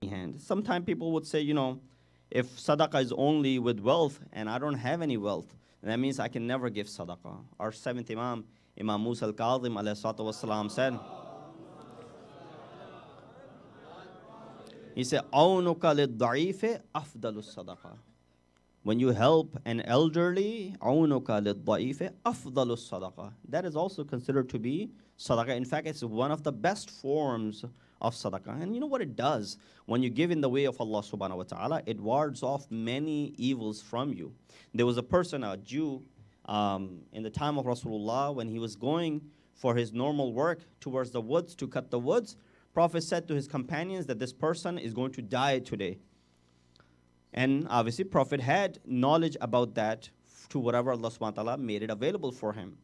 Hand. Sometimes people would say, you know, if sadaqah is only with wealth and I don't have any wealth, that means I can never give sadaqah. Our seventh Imam, Imam Musa al-Kadhim alayhi salatu wasalam said, he said, أَوْنُكَ لِلضَّعِيفِ أَفْضَلُ الصَّدَقَةِ. When you help an elderly, عَوْنُكَ لِلضَّعِيفِ أَفْضَلُ الصَّدَقَةِ. That is also considered to be sadaqah. In fact, it's one of the best forms of sadaqah. And you know what it does? When you give in the way of Allah subhanahu wa ta'ala, it wards off many evils from you. There was a person, a Jew, in the time of Rasulullah, when he was going for his normal work towards the woods to cut the woods, Prophet said to his companions that this person is going to die today. And obviously, Prophet had knowledge about that to whatever Allah subhanahu wa ta'ala made it available for him.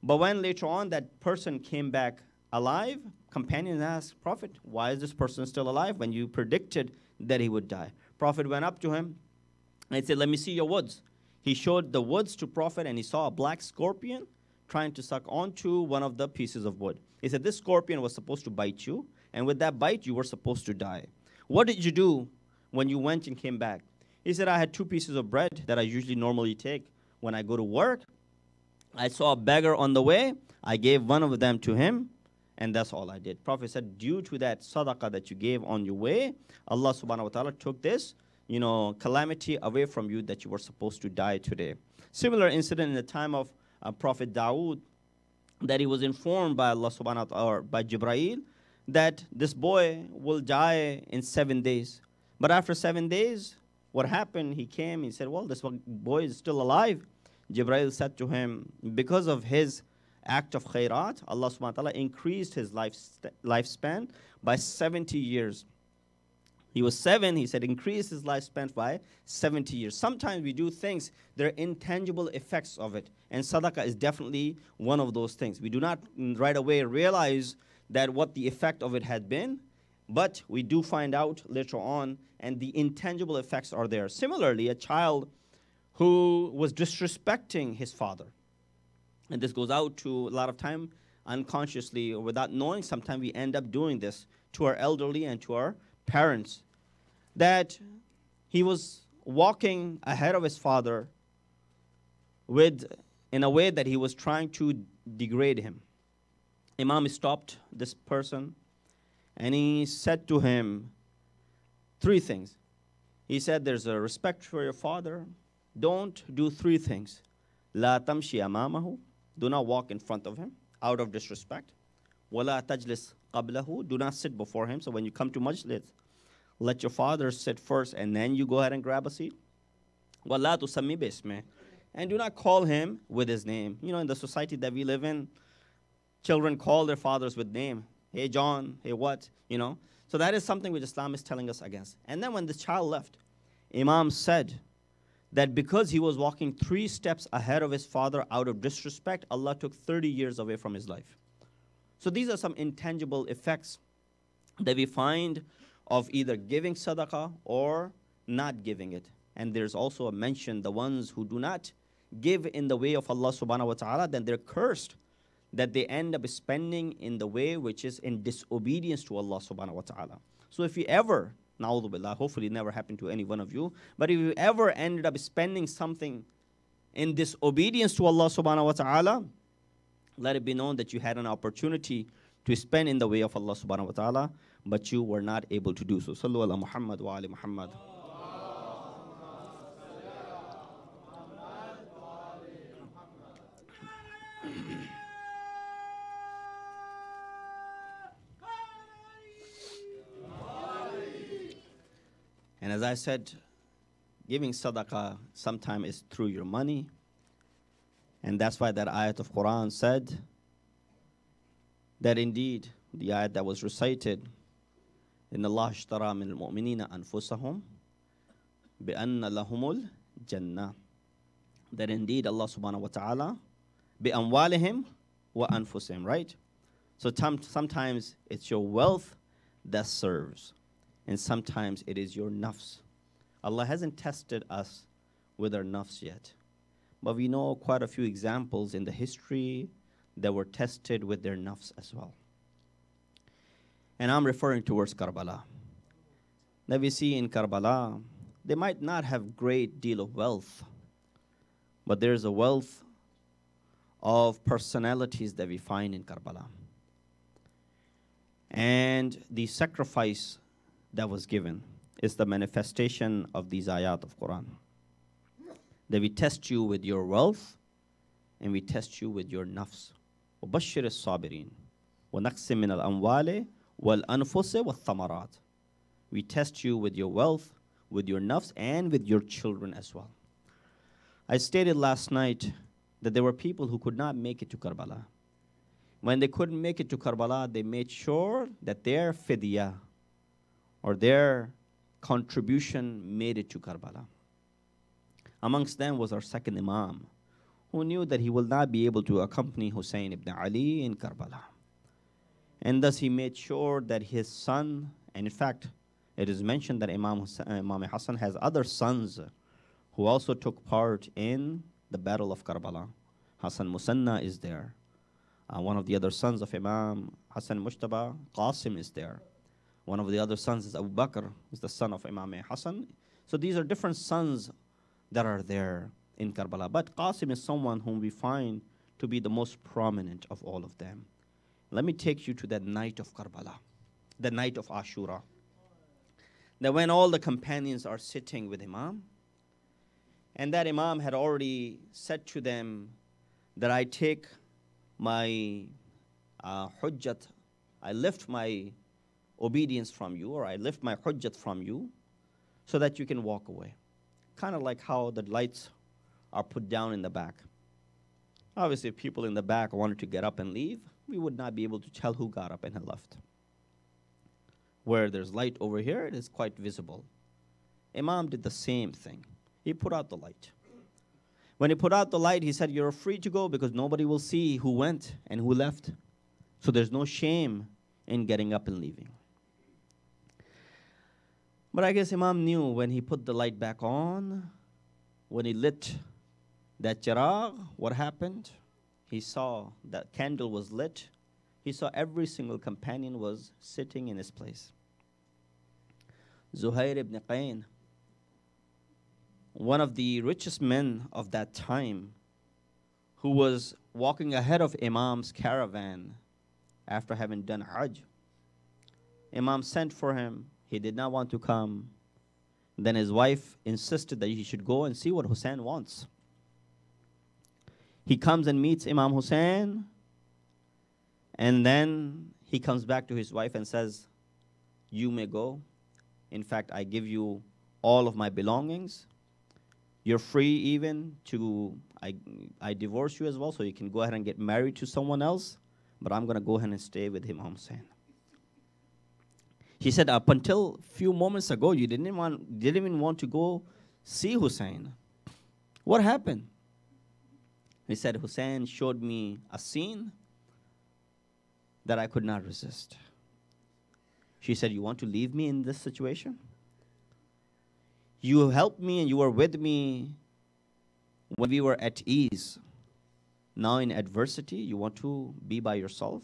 But when later on that person came back alive, companions asked, Prophet, why is this person still alive when you predicted that he would die? Prophet went up to him and said, let me see your woods. He showed the woods to Prophet and he saw a black scorpion trying to suck onto one of the pieces of wood. He said, this scorpion was supposed to bite you, and with that bite, you were supposed to die. What did you do when you went and came back? He said, I had 2 pieces of bread that I usually normally take when I go to work. I saw a beggar on the way. I gave one of them to him, and that's all I did. Prophet said, due to that sadaqah that you gave on your way, Allah subhanahu wa ta'ala took this, you know, calamity away from you that you were supposed to die today. Similar incident in the time of Prophet Dawood, that he was informed by Allah subhanahu wa ta'ala, or by Jibreel, that this boy will die in 7 days. But after 7 days, what happened? He came, he said, well, this boy is still alive. Jibreel said to him, because of his act of khairat, Allah subhanahu wa ta'ala increased his lifespan by 70 years. He was 7, he said, increase his lifespan by 70 years. Sometimes we do things, there are intangible effects of it. And sadaqah is definitely one of those things. We do not right away realize that what the effect of it had been, but we do find out later on, and the intangible effects are there. Similarly, a child who was disrespecting his father, and this goes out to a lot of time unconsciously or without knowing, sometimes we end up doing this to our elderly and to our parents, that he was walking ahead of his father in a way that he was trying to degrade him. Imam stopped this person and he said to him 3 things. He said, there's a respect for your father. Don't do 3 things. La tamshi amamahu. Do not walk in front of him out of disrespect. Wala tajlis qablahu. Do not sit before him. So when you come to majlis, let your father sit first and then you go ahead and grab a seat. Wala tusammi bismih. And do not call him with his name. You know, in the society that we live in, children call their fathers with name. Hey, John, hey, what, you know. So that is something which Islam is telling us against. And then when the child left, Imam said that because he was walking 3 steps ahead of his father out of disrespect, Allah took 30 years away from his life. So these are some intangible effects that we find of either giving sadaqah or not giving it. And there's also a mention, the ones who do not give in the way of Allah subhanahu wa ta'ala, then they're cursed, that they end up spending in the way which is in disobedience to Allah subhanahu wa ta'ala. So if you ever, na'udhu billah, hopefully it never happened to any one of you, but if you ever ended up spending something in disobedience to Allah subhanahu wa ta'ala, let it be known that you had an opportunity to spend in the way of Allah subhanahu wa ta'ala, but you were not able to do so. Sallu ala Muhammad wa ali Muhammad. And as I said, giving sadaqah sometimes is through your money. And that's why that ayat of Quran said that indeed, the ayat that was recited, إِنَّ اللَّهَ اشْتَرَى مِنَ الْمُؤْمِنِينَ أَنفُسَهُمْ بِأَنَّ لَهُمُ الْجَنَّةِ. That indeed Allah subhanahu wa ta'ala بِأَمْوَالِهِمْ وَأَنفُسِهِمْ, right? So sometimes it's your wealth that serves. And sometimes it is your nafs. Allah hasn't tested us with our nafs yet. But we know quite a few examples in the history that were tested with their nafs as well. And I'm referring towards Karbala. Now we see in Karbala, they might not have great deal of wealth, but there's a wealth of personalities that we find in Karbala. And the sacrifice that was given is the manifestation of these ayat of Quran. That we test you with your wealth and we test you with your nafs. وَبَشِّرِ الصَّابِرِينَ وَنَقْسِمْ مِنَ الْأَمْوَالِ وَالْأَنفُسِ وَالثَّمَرَاتِ. We test you with your wealth, with your nafs, and with your children as well. I stated last night that there were people who could not make it to Karbala. When they couldn't make it to Karbala, they made sure that their fidyah, or their contribution, made it to Karbala. Amongst them was our second Imam, who knew that he will not be able to accompany Hussein ibn Ali in Karbala. And thus he made sure that his son, and in fact, it is mentioned that Imam Hassan has other sons who also took part in the Battle of Karbala. Hassan Musanna is there. One of the other sons of Imam Hassan Mushtaba, Qasim, is there. One of the other sons is Abu Bakr, is the son of Imam Hassan. So these are different sons that are there in Karbala. But Qasim is someone whom we find to be the most prominent of all of them. Let me take you to that night of Karbala, the night of Ashura. That when all the companions are sitting with Imam, and that Imam had already said to them that I take my hujjat I lift my obedience from you, or I lift my hujjat from you, so that you can walk away. Kind of like how the lights are put down in the back. Obviously, if people in the back wanted to get up and leave, we would not be able to tell who got up and left. Where there's light over here, it is quite visible. Imam did the same thing. He put out the light. When he put out the light, he said, you're free to go because nobody will see who went and who left. So there's no shame in getting up and leaving. But I guess Imam knew when he put the light back on, when he lit that chirag, what happened? He saw that candle was lit. He saw every single companion was sitting in his place. Zuhair ibn Qayn, one of the richest men of that time, who was walking ahead of Imam's caravan after having done Hajj. Imam sent for him. He did not want to come. Then his wife insisted that he should go and see what Hussein wants. He comes and meets Imam Hussein, and then he comes back to his wife and says, you may go. In fact, I give you all of my belongings. You're free even to, I divorce you as well, so you can go ahead and get married to someone else, but I'm going to go ahead and stay with Imam Hussein. He said, up until a few moments ago, you didn't even want to go see Hussein. What happened? He said, Hussein showed me a scene that I could not resist. She said, you want to leave me in this situation? You helped me and you were with me when we were at ease. Now in adversity, you want to be by yourself?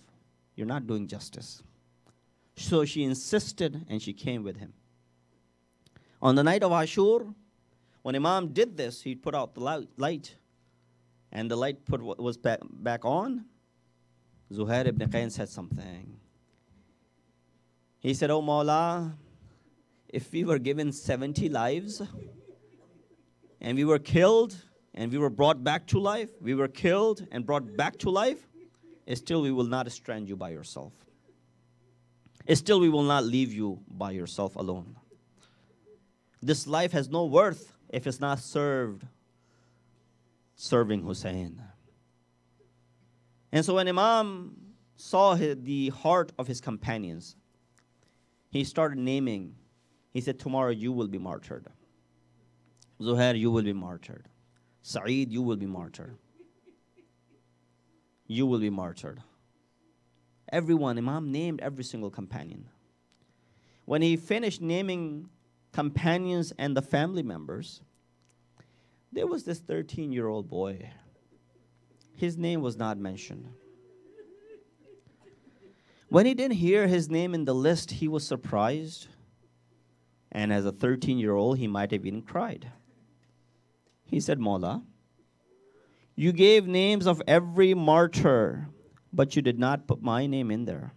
You're not doing justice. So she insisted and she came with him. On the night of Ashur, when Imam did this, he put out the light. And the light was back on. Zuhair ibn Qayn said something. He said, oh Mawla, if we were given 70 lives, and we were killed, and we were brought back to life, we were killed and brought back to life, still we will not strand you by yourself. Still we will not leave you by yourself alone. This life has no worth if it's not serving Hussein. And so when Imam saw the heart of his companions, he started naming. He said, tomorrow you will be martyred. Zuhair, you will be martyred. Syed, you will be martyred. You will be martyred. Everyone, Imam named every single companion. When he finished naming companions and the family members, there was this 13-year-old boy. His name was not mentioned. When he didn't hear his name in the list, he was surprised. And as a 13-year-old, he might have even cried. He said, Mawla, you gave names of every martyr, but you did not put my name in there.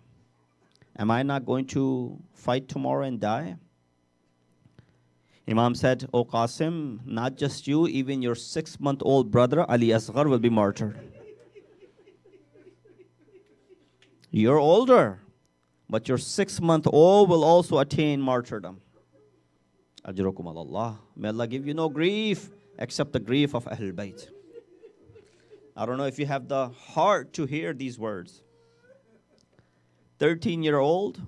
Am I not going to fight tomorrow and die? Imam said, O Qasim, not just you, even your 6-month-old brother, Ali Asghar, will be martyred. You're older, but your 6-month-old will also attain martyrdom. Ajrakum Allah. May Allah give you no grief except the grief of Ahlul Bayt. I don't know if you have the heart to hear these words. 13-year-old,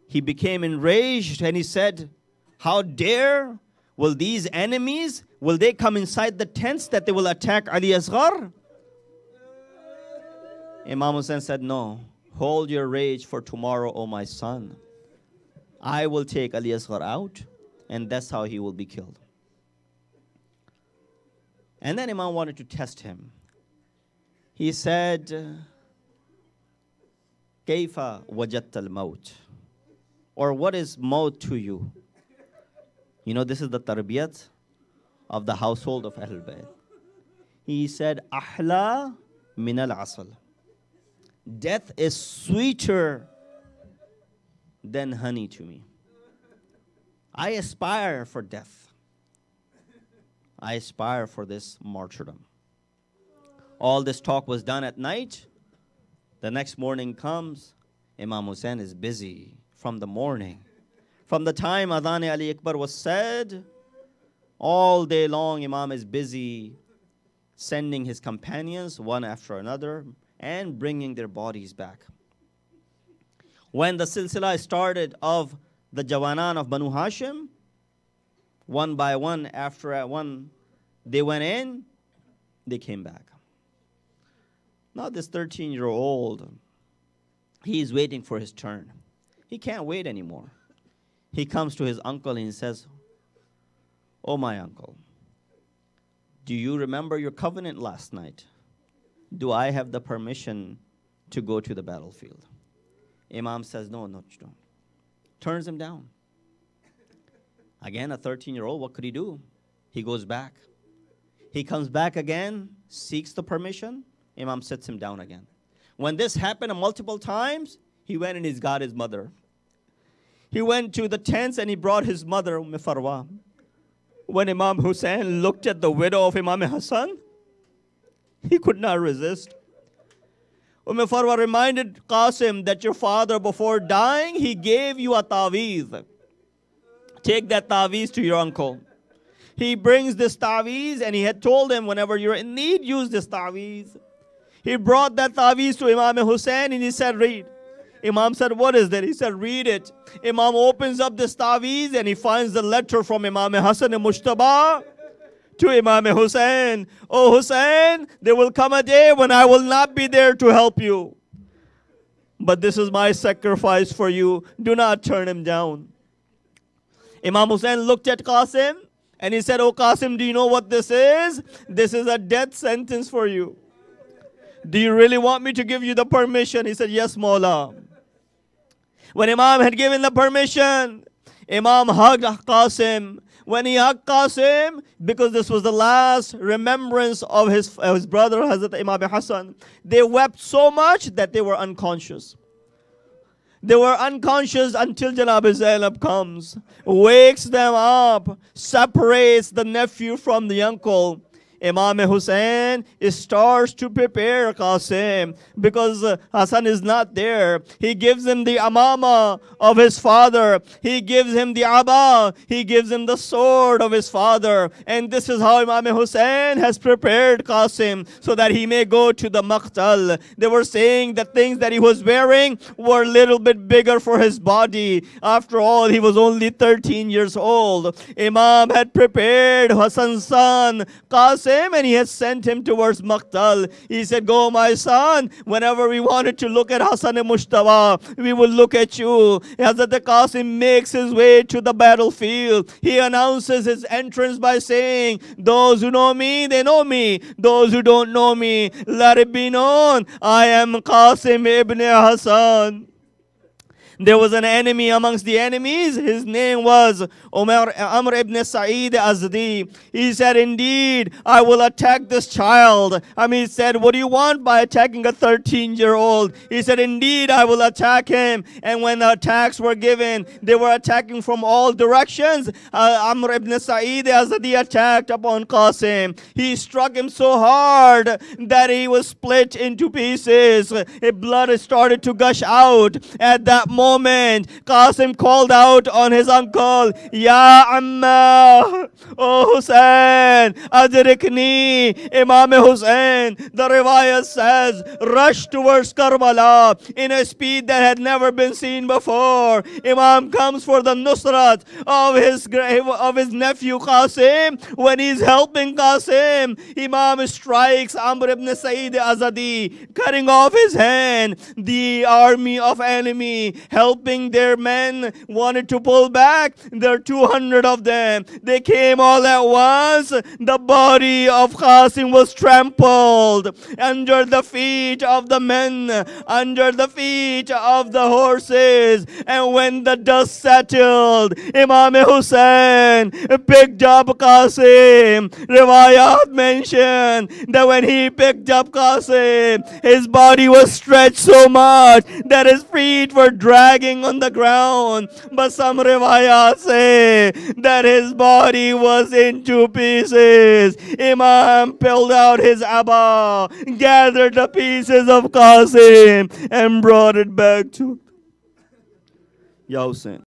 he became enraged and he said, how dare will these enemies, will they come inside the tents that they will attack Ali Asghar? Imam Hussein said, no, hold your rage for tomorrow, O my son. I will take Ali Asghar out, and that's how he will be killed. And then Imam wanted to test him. He said, Kaifa wajadta al-maut? Or what is maut to you? You know, this is the tarbiyat of the household of Ahlul Bayt. He said, Ahla min al-asal. Death is sweeter than honey to me. I aspire for death. I aspire for this martyrdom. All this talk was done at night. The next morning comes. Imam Hussein is busy from the morning. From the time Adhan Ali Akbar was said, all day long Imam is busy sending his companions one after another and bringing their bodies back. When the silsila started of the Jawanan of Banu Hashim, one by one, after one, they went in, they came back. Now this 13-year-old, he is waiting for his turn. He can't wait anymore. He comes to his uncle and he says, "Oh, my uncle, do you remember your covenant last night? Do I have the permission to go to the battlefield?" Imam says, "No, no, you don't." Turns him down. Again, a 13-year-old, what could he do? He goes back. He comes back again, seeks the permission. Imam sits him down again. When this happened multiple times, he went and he's got his mother. He went to the tents and he brought his mother, Farwa. When Imam Hussein looked at the widow of Imam Hassan, he could not resist. Farwa reminded Qasim that your father, before dying, he gave you a taweez. Take that taweez to your uncle. He brings this taweez and he had told him, whenever you're in need, use this taweez. He brought that taweez to Imam Hussein and he said, "Read." Imam said, "What is that?" He said, "Read it." Imam opens up this taweez and he finds the letter from Imam Hassan Mushtaba to Imam Hussein. "Oh Hussein, there will come a day when I will not be there to help you. But this is my sacrifice for you. Do not turn him down." Imam Hussein looked at Qasim and he said, "Oh Qasim, do you know what this is? This is a death sentence for you. Do you really want me to give you the permission?" He said, "Yes, Mawla." When Imam had given the permission, Imam hugged Qasim. When he hugged Qasim, because this was the last remembrance of his brother, Hazrat Imam Hassan, they wept so much that they were unconscious. They were unconscious until Janab Zainab comes, wakes them up, separates the nephew from the uncle. Imam Hussein starts to prepare Qasim because Hassan is not there. He gives him the amama of his father. He gives him the aba. He gives him the sword of his father. And this is how Imam Hussein has prepared Qasim so that he may go to the maqtal. They were saying that things that he was wearing were a little bit bigger for his body. After all, he was only 13 years old. Imam had prepared Hassan's son, Qasim, and he had sent him towards Maqtal. He said, "Go, my son. Whenever we wanted to look at Hassan and Mushtaba, we will look at you." Hazrat Qasim makes his way to the battlefield. He announces his entrance by saying, "Those who know me, they know me. Those who don't know me, let it be known, I am Qasim ibn Hassan." There was an enemy amongst the enemies. His name was Amr ibn Sa'id Azdi. He said, "Indeed, I will attack this child." He said, "What do you want by attacking a 13-year-old? He said, "Indeed, I will attack him." And when the attacks were given, they were attacking from all directions. Amr ibn Sa'id Azdi attacked upon Qasim. He struck him so hard that he was split into pieces. Blood started to gush out. At that moment, Qasim called out on his uncle, "Ya Amma, oh Hussein, adrikni." Imam Hussein, the riwayat says, rushed towards Karbala in a speed that had never been seen before. Imam comes for the nusrat of his nephew Qasim. When he's helping Qasim, Imam strikes Amr ibn Sa'id Azadi, cutting off his hand. The army of enemy helping their men wanted to pull back. There are 200 of them. They came all at once. The body of Qasim was trampled under the feet of the men, under the feet of the horses. And when the dust settled, Imam Hussein picked up Qasim. Riwayat mentioned that when he picked up Qasim, his body was stretched so much that his feet were dragging on the ground. But some riwayat say that his body was in 2 pieces. Imam pulled out his abba, gathered the pieces of Qasim and brought it back to Ya Hussein.